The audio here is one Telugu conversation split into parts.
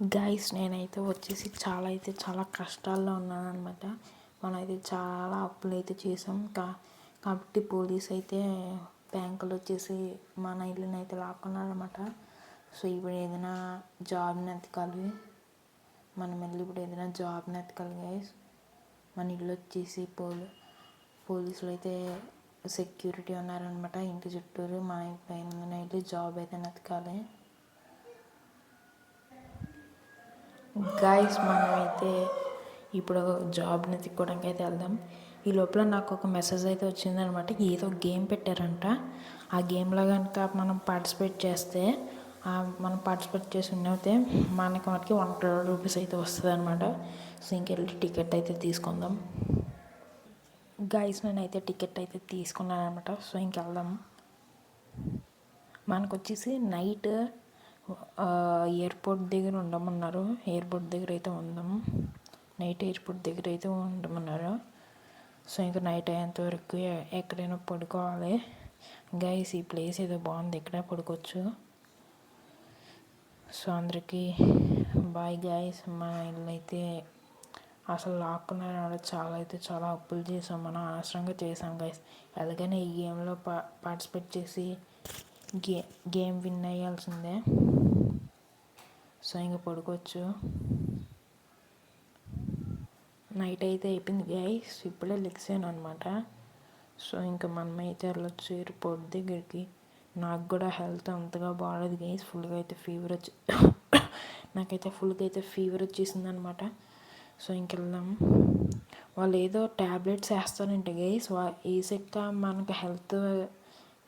గైస్ నేనైతే వచ్చేసి చాలా కష్టాల్లో ఉన్నాను అనమాట. మనమైతే చాలా అప్పులు అయితే చేసాం. కాబట్టి పోలీస్ అయితే బ్యాంకులు వచ్చేసి మన ఇల్లుని అయితే లాక్కున్నారనమాట. సో ఇప్పుడు ఏదైనా జాబ్ని ఎతకాలి. మనం వెళ్ళి ఇప్పుడు ఏదైనా జాబ్ని ఎతకాలి గైస్. మన ఇల్లు వచ్చేసి పోలీసులు అయితే సెక్యూరిటీ ఉన్నారనమాట ఇంటి చుట్టూరు. మా పైన వెళ్ళి జాబ్ అయితే ఎతకాలి. గైస్ మనమైతే ఇప్పుడు జాబ్ని ఎత్తుక్కోవడానికి అయితే వెళ్దాం. ఈ లోపల నాకు ఒక మెసేజ్ అయితే వచ్చిందనమాట. ఏదో గేమ్ పెట్టారంట. ఆ గేమ్లో కనుక మనం పార్టిసిపేట్ చేస్తే మనం పార్టిసిపేట్ చేసి ఉన్నైతే మనకి 1 crore రూపీస్ అయితే వస్తుంది అనమాట. సో ఇంకెళ్ళి టికెట్ అయితే తీసుకుందాం. గైస్ నేనైతే టికెట్ అయితే తీసుకున్నాను అనమాట. సో ఇంకెళ్దాం. మనకు వచ్చేసి నైట్ ఎయిర్పోర్ట్ దగ్గర ఉండమన్నారు. ఎయిర్పోర్ట్ దగ్గర అయితే ఉందాం. నైట్ ఎయిర్పోర్ట్ దగ్గర అయితే ఉండమన్నారు. సో ఇంకా నైట్ అయ్యేంత వరకు ఎక్కడైనా పడుకోవాలి. గైస్ ఈ ప్లేస్ ఏదో బాగుంది, ఇక్కడ పడుకోవచ్చు. సో అందరికీ బాయ్ గైస్. మా ఇల్లు అయితే అసలు లాక్కున్నారు. చాలా అప్పులు చేసాం, మనం అనవసరంగా చేసాం గైస్. ఎలాగైనా ఈ గేమ్లో పార్టిసిపేట్ చేసి గేమ్ విన్ అయ్యాల్సిందే. సో ఇంకా పడుకోవచ్చు. నైట్ అయితే అయిపోయింది గైస్, ఇప్పుడే లెగ్సాను అనమాట. సో ఇంకా మనమైతే వెళ్ళొచ్చు ఎయిర్పోర్ట్ దగ్గరికి. నాకు కూడా హెల్త్ అంతగా బాగాలేదు గైస్. నాకైతే ఫుల్గా అయితే ఫీవర్ వచ్చేసింది అనమాట. సో ఇంకెళ్దాం. వాళ్ళు ఏదో ట్యాబ్లెట్స్ వేస్తారంట గైస్. వేసాక మనకు హెల్త్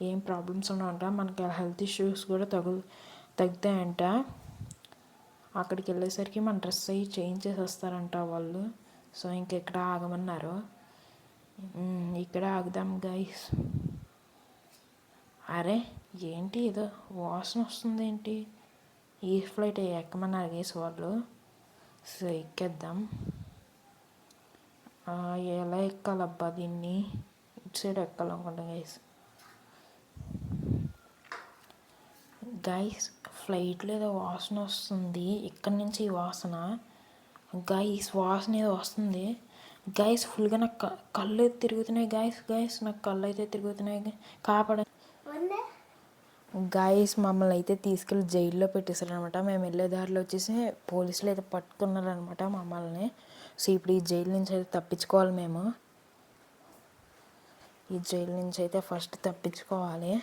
ఏం ప్రాబ్లమ్స్ ఉన్నాయంట. మనకి హెల్త్ ఇష్యూస్ కూడా తగ్గుతాయంట. అక్కడికి వెళ్ళేసరికి మన డ్రెస్ అయ్యి చేంజ్ చేసి వస్తారంట వాళ్ళు. సో ఇంకెక్కడ ఆగమన్నారు. ఇక్కడ ఆగుదాం గైస్. అరే ఏంటి ఏదో వాసన వస్తుంది ఏంటి? ఈ ఫ్లైట్ ఎక్కమన్నారు గైస్ వాళ్ళు. సో ఎక్కేద్దాం. ఎలా ఎక్కాలబ్బా దీన్ని? ఇటు సైడ్ ఎక్కాలనుకుంటా గైస్ ఫ్లైట్లో ఏదో వాసన వస్తుంది. ఇక్కడి నుంచి ఈ వాసన ఏదో వస్తుంది గైస్. ఫుల్గా నాకు కళ్ళు అయితే తిరుగుతున్నాయి గైస్ నాకు కళ్ళు అయితే తిరుగుతున్నాయి. కాపాడ గైస్ మమ్మల్ని అయితే తీసుకెళ్ళి జైల్లో పెట్టేశారనమాట. మేము వెళ్ళే దారిలో వచ్చేసి పోలీసులు అయితే పట్టుకున్నారనమాట మమ్మల్ని. సో ఇప్పుడు ఈ జైలు నుంచి అయితే తప్పించుకోవాలి. మేము ఈ జైలు నుంచి అయితే ఫస్ట్ తప్పించుకోవాలి.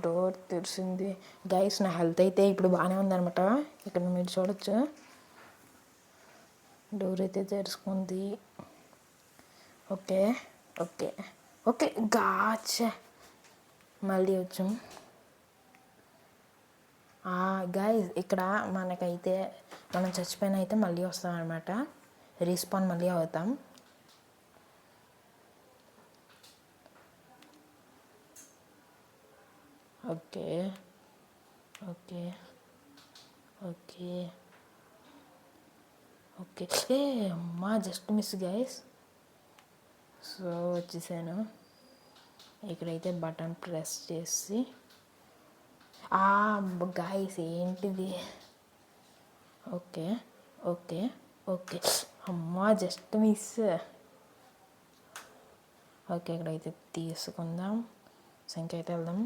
డోర్ తెరిచింది గైస్. నా హెల్త్ అయితే ఇప్పుడు బాగానే ఉందనమాట. ఇక్కడ మీరు చూడొచ్చు, డోర్ అయితే తెరుచుకుంది. ఓకే ఓకే ఓకే గాచ్ మళ్ళీ వచ్చాం. గైస్ ఇక్కడ మనకైతే మనం చచ్చిపోయిన అయితే మళ్ళీ వస్తాం అనమాట. రీస్పాన్ మళ్ళీ అవుతాం. ఓకే ఓకే ఓకే ఓకే అమ్మా జస్ట్ మిస్ గైస్. సో వచ్చేసాను. ఇక్కడైతే బటన్ ప్రెస్ చేసి గైస్ ఏంటిది? ఓకే ఓకే ఓకే అమ్మా జస్ట్ మిస్. ఓకే ఇక్కడైతే తీసుకుందాం. సంఖ్య అయితే వెళ్దాం.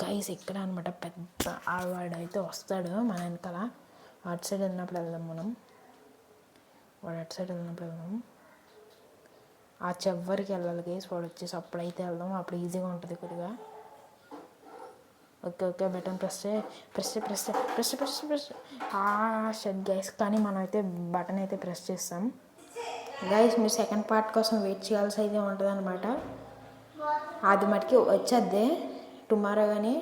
గైస్ ఇక్కడ అనమాట పెద్ద వాడైతే వస్తాడు మన వెనకాల. అటు సైడ్ వెళ్ళినప్పుడు వెళ్దాం మనం. వాడు అటు సైడ్ వెళ్ళినప్పుడు వెళ్దాం. ఆ చివరికి వెళ్ళాలి గైస్. వాడు వచ్చేసి అప్పుడైతే వెళ్దాం. అప్పుడు ఈజీగా ఉంటుంది కొద్దిగా. Okay okay button press shut guys. కానీ మనం అయితే బటన్ అయితే ప్రెస్ చేస్తాం గైస్. మీరు సెకండ్ పార్ట్ కోసం వెయిట్ చేయాల్సి అయితే ఉంటుంది అనమాట. అది మటుకి వచ్చేద్దే టుమారో కానీ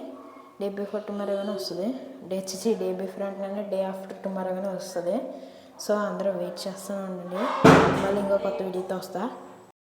డే బిఫోర్ టుమారో కానీ వస్తుంది. డే బిఫోర్ అంటే డే ఆఫ్టర్ టుమారో కానీ వస్తుంది. సో అందరూ వెయిట్ చేస్తూ ఉండండి. మళ్ళీ ఇంకో కొత్త వీడియోతో వస్తా.